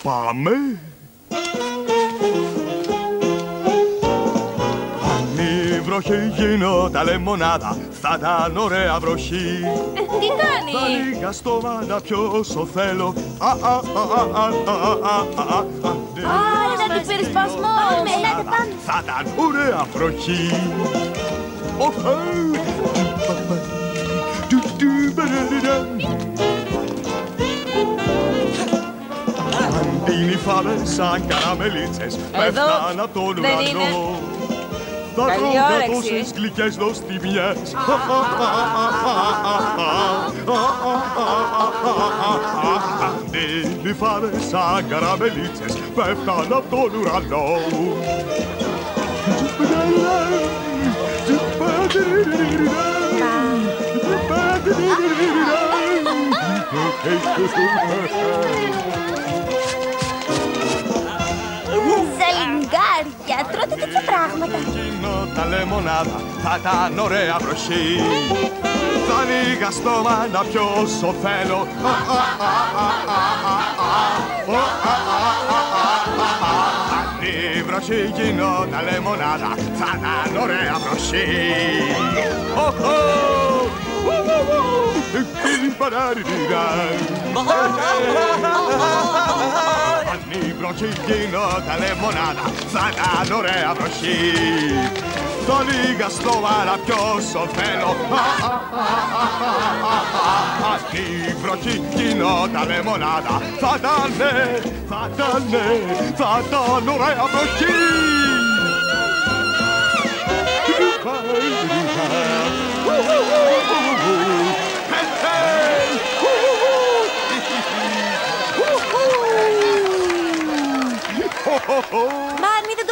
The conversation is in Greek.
Πάμε! Αν η βροχή γινόταν λεμονάδα, θα ήταν ωραία βροχή. Τι κάνει? Θα λίγα στόμα να πιω όσο θέλω. Έλα του περισπασμό. Ελάτε πάμε. Θα ήταν ωραία βροχή. Αν νύφαμε σαν καραμελίτσες πέφταν απ' τον ουρανό. Θα τρώγα τόσες γλυκές νοστιμιές. Αν νύφαμε σαν καραμελίτσες πέφταν απ' τον ουρανό. Ζαλιγκάρια, τρώτε τέτοια πράγματα. Τα λεμονάδα θα ήταν ωραία βροχή. Θα λίγα στόμα να πιω όσο θέλω. Αν η βροχή γινόταν λεμονάδα θα ήταν ωραία βροχή. Αν η βροχή γινόταν λεμονάδα θα ήταν ωραία βροχή. Θα λίγα στόμα να πιω όσο θέλω. Αν η βροχή γινόταν λεμονάδα θα ήταν ωραία βροχή. Μάρμη, δεν